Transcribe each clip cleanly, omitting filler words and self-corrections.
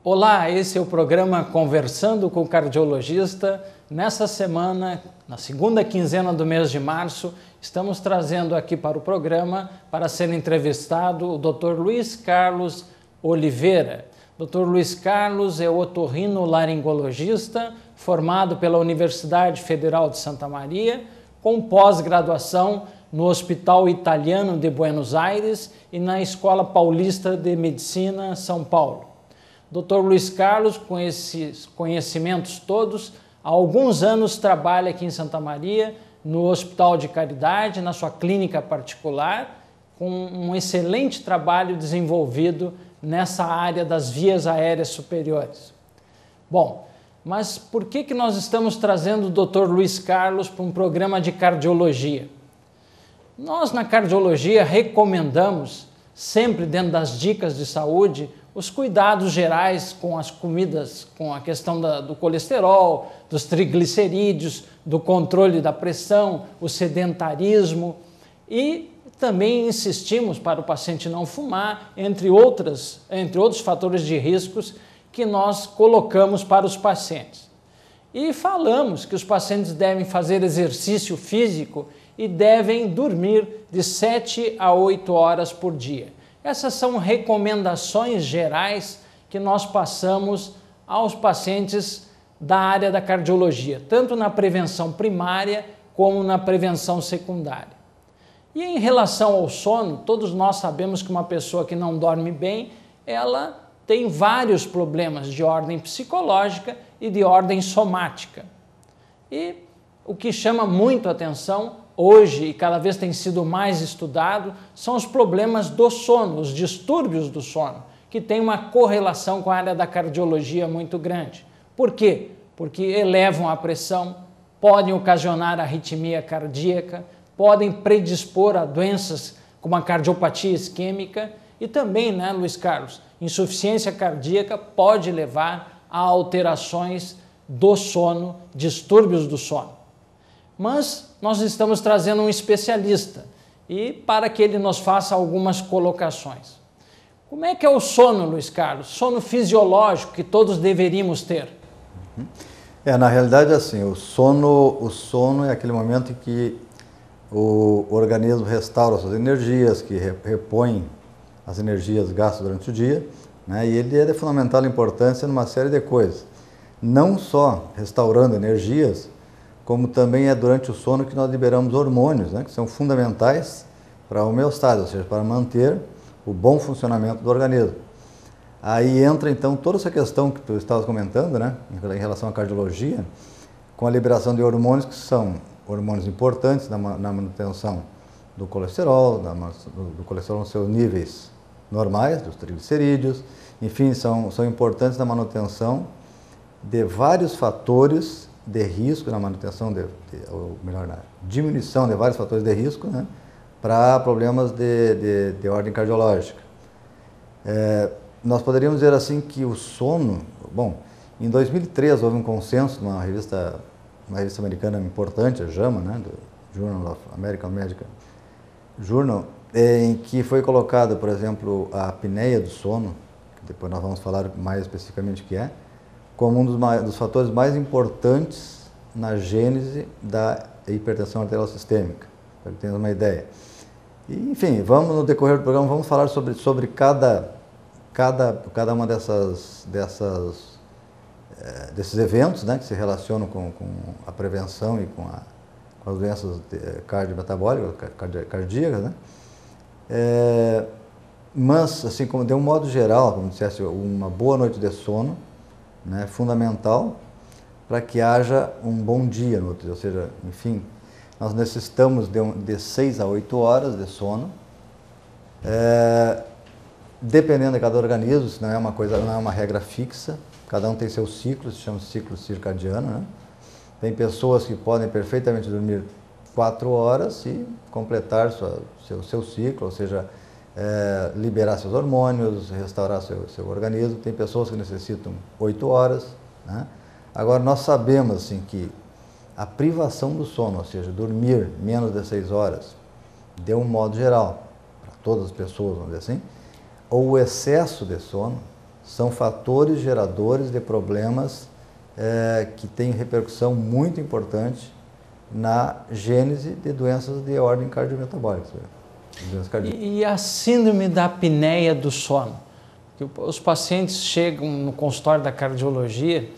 Olá, esse é o programa Conversando com o Cardiologista. Nessa semana, na segunda quinzena do mês de março, estamos trazendo aqui para o programa, para ser entrevistado, o Dr. Luiz Carlos Oliveira. Dr. Luiz Carlos é otorrinolaringologista, formado pela Universidade Federal de Santa Maria, com pós-graduação no Hospital Italiano de Buenos Aires e na Escola Paulista de Medicina, São Paulo. Dr. Luiz Carlos, com esses conhecimentos todos, há alguns anos trabalha aqui em Santa Maria, no Hospital de Caridade, na sua clínica particular, com um excelente trabalho desenvolvido nessa área das vias aéreas superiores. Bom, mas por que nós estamos trazendo o Dr. Luiz Carlos para um programa de cardiologia? Nós, na cardiologia, recomendamos, sempre dentro das dicas de saúde, os cuidados gerais com as comidas, com a questão do colesterol, dos triglicerídeos, do controle da pressão, o sedentarismo, e também insistimos para o paciente não fumar, entre outros fatores de riscos que nós colocamos para os pacientes. E falamos que os pacientes devem fazer exercício físico e devem dormir de 7 a 8 horas por dia. Essas são recomendações gerais que nós passamos aos pacientes da área da cardiologia, tanto na prevenção primária como na prevenção secundária. E em relação ao sono, todos nós sabemos que uma pessoa que não dorme bem, ela tem vários problemas de ordem psicológica e de ordem somática. E o que chama muito a atenção hoje, e cada vez tem sido mais estudado, são os problemas do sono, os distúrbios do sono, que tem uma correlação com a área da cardiologia muito grande. Por quê? Porque elevam a pressão, podem ocasionar arritmia cardíaca, podem predispor a doenças como a cardiopatia isquêmica e também, né, Luiz Carlos, insuficiência cardíaca pode levar a alterações do sono, distúrbios do sono. Mas nós estamos trazendo um especialista e para que ele nos faça algumas colocações. Como é que é o sono, Luiz Carlos? Sono fisiológico que todos deveríamos ter? Na realidade, assim, o sono é aquele momento em que o organismo restaura suas energias, que repõe as energias gastas durante o dia, né? E ele é de fundamental importância numa série de coisas. Não só restaurando energias, como também é durante o sono que nós liberamos hormônios, né, que são fundamentais para a homeostase, ou seja, para manter o bom funcionamento do organismo. Aí entra então toda essa questão que tu estavas comentando, né, em relação à cardiologia, com a liberação de hormônios que são hormônios importantes na manutenção do colesterol, do colesterol nos seus níveis normais, dos triglicerídeos, enfim, são importantes na manutenção de vários fatores de risco, na manutenção, ou melhor, na diminuição de vários fatores de risco, né, para problemas de ordem cardiológica. Nós poderíamos dizer assim que o sono, bom, em 2003 houve um consenso numa revista americana importante, a JAMA, né, do Journal of American Medical Journal, em que foi colocada, por exemplo, a apneia do sono, que depois nós vamos falar mais especificamente o que é, como um dos fatores mais importantes na gênese da hipertensão arterial sistêmica, para que tenha uma ideia. E, enfim, no decorrer do programa, vamos falar sobre cada uma desses eventos, né, que se relacionam com a prevenção e com as doenças cardiometabólicas, cardíacas, né? Mas, assim, como de um modo geral, como dissesse, uma boa noite de sono, né, fundamental para que haja um bom dia no outro dia, ou seja, enfim, nós necessitamos de 6 a 8 horas de sono, dependendo de cada organismo, isso não é uma regra fixa, cada um tem seu ciclo, se chama ciclo circadiano, né? Tem pessoas que podem perfeitamente dormir 4 horas e completar seu ciclo, ou seja, liberar seus hormônios, restaurar seu organismo. Tem pessoas que necessitam 8 horas, né? Agora, nós sabemos assim, que a privação do sono, ou seja, dormir menos de 6 horas, de um modo geral, para todas as pessoas, vamos dizer assim, ou o excesso de sono, são fatores geradores de problemas que têm repercussão muito importante na gênese de doenças de ordem cardiometabólica. E a síndrome da apneia do sono? Os pacientes chegam no consultório da cardiologia,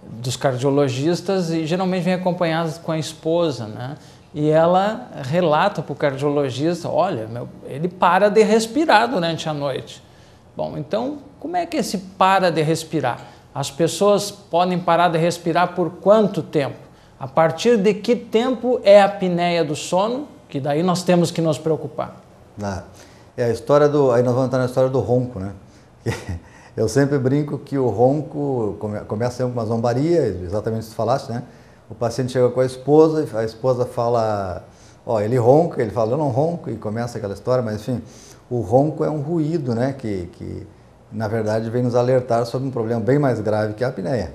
dos cardiologistas, e geralmente vêm acompanhados com a esposa, né? E ela relata para o cardiologista, olha, ele para de respirar durante a noite. Bom, então, como é que esse para de respirar? As pessoas podem parar de respirar por quanto tempo? A partir de que tempo é a apneia do sono? Que daí nós temos que nos preocupar. A história aí nós vamos entrar na história do ronco, né? Eu sempre brinco que o ronco começa sempre com uma zombaria, exatamente isso que tu falaste, né? O paciente chega com a esposa fala, ele ronca, ele fala, eu não ronco, e começa aquela história, mas enfim, o ronco é um ruído, né? Que na verdade vem nos alertar sobre um problema bem mais grave que a apneia.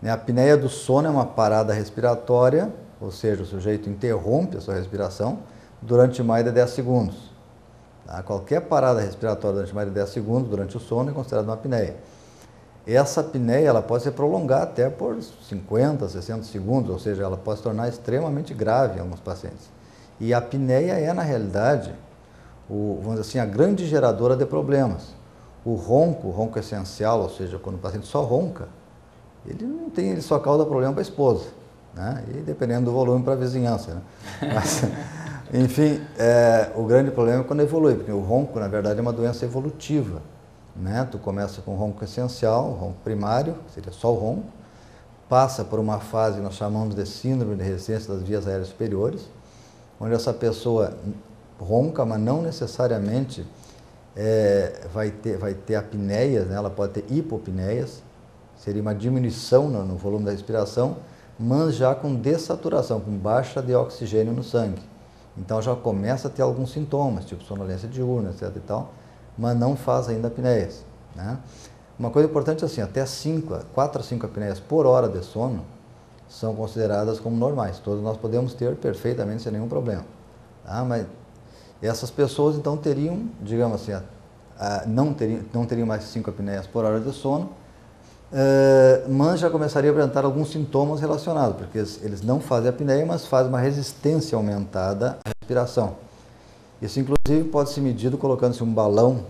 A apneia do sono é uma parada respiratória, ou seja, o sujeito interrompe a sua respiração durante mais de 10 segundos. Qualquer parada respiratória durante mais de 10 segundos durante o sono é considerada uma apneia. Essa apneia ela pode se prolongar até por 50, 60 segundos, ou seja, ela pode se tornar extremamente grave em alguns pacientes. E a apneia é, na realidade, vamos dizer assim, a grande geradora de problemas. O ronco essencial, ou seja, quando o paciente só ronca, ele só causa problema para a esposa, né? E dependendo do volume para a vizinhança, né? Mas, enfim, o grande problema é quando evolui, porque o ronco, na verdade, é uma doença evolutiva, né? Tu começa com o ronco essencial, o ronco primário, seria só o ronco, passa por uma fase que nós chamamos de síndrome de resistência das vias aéreas superiores, onde essa pessoa ronca, mas não necessariamente vai ter apneias, né? Ela pode ter hipopneias, seria uma diminuição no volume da respiração, mas já com dessaturação, com baixa de oxigênio no sangue. Então já começa a ter alguns sintomas, tipo sonolência diurna, etc. e tal, mas não faz ainda apneias, né? Uma coisa importante é assim, até 4 a 5 apneias por hora de sono são consideradas como normais. Todos nós podemos ter perfeitamente sem nenhum problema. Tá? Mas essas pessoas então teriam, digamos assim, não teriam mais 5 apneias por hora de sono, mas já começaria a apresentar alguns sintomas relacionados, porque eles não fazem apneia, mas fazem uma resistência aumentada à respiração. Isso, inclusive, pode ser medido colocando-se um balão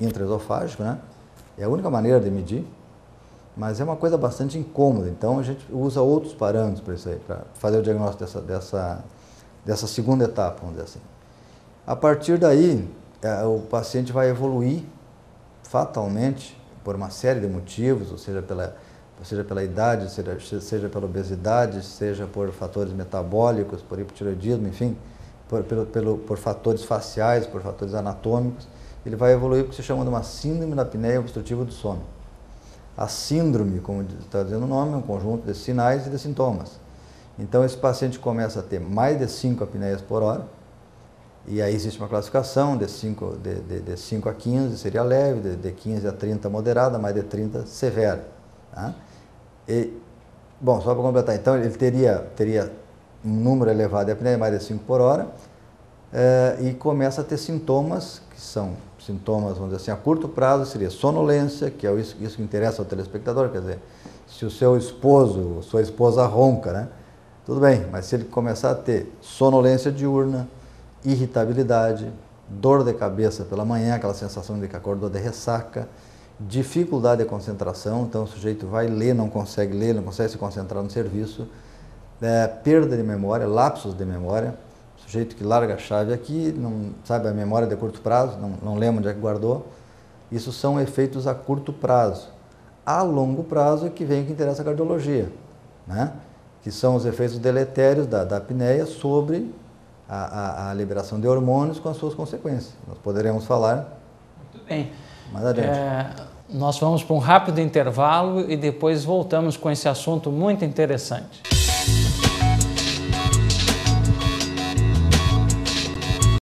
intraesofágico, né? É a única maneira de medir, mas é uma coisa bastante incômoda. Então, a gente usa outros parâmetros para isso aí, para fazer o diagnóstico dessa segunda etapa, vamos dizer assim. A partir daí, o paciente vai evoluir fatalmente por uma série de motivos, ou seja, pela idade, seja pela obesidade, seja por fatores metabólicos, por hipotireoidismo, enfim, por fatores faciais, por fatores anatômicos. Ele vai evoluir para o que se chama de uma síndrome da apneia obstrutiva do sono. A síndrome, como está dizendo o nome, é um conjunto de sinais e de sintomas. Então, esse paciente começa a ter mais de 5 apneias por hora, e aí existe uma classificação de 5 a 15 seria leve, de 15 a 30 moderada, mais de 30 severa. Tá? Bom, só para completar, então ele teria um número elevado de apneia, mais de 5 por hora, e começa a ter sintomas, que são sintomas, vamos dizer assim, a curto prazo seria sonolência, que é isso que interessa ao telespectador, quer dizer, se o seu esposo, sua esposa ronca, né? Tudo bem, mas se ele começar a ter sonolência diurna, irritabilidade, dor de cabeça pela manhã, aquela sensação de que acordou de ressaca, dificuldade de concentração, então o sujeito vai ler, não consegue se concentrar no serviço, perda de memória, lapsos de memória, sujeito que larga a chave aqui, não sabe a memória de curto prazo, não lembra onde é que guardou. Isso são efeitos a curto prazo. A longo prazo é que vem o que interessa a cardiologia, né? Que são os efeitos deletérios da apneia sobre a liberação de hormônios com as suas consequências. Nós poderemos falar. Muito bem. Mais adiante. Nós vamos para um rápido intervalo e depois voltamos com esse assunto muito interessante.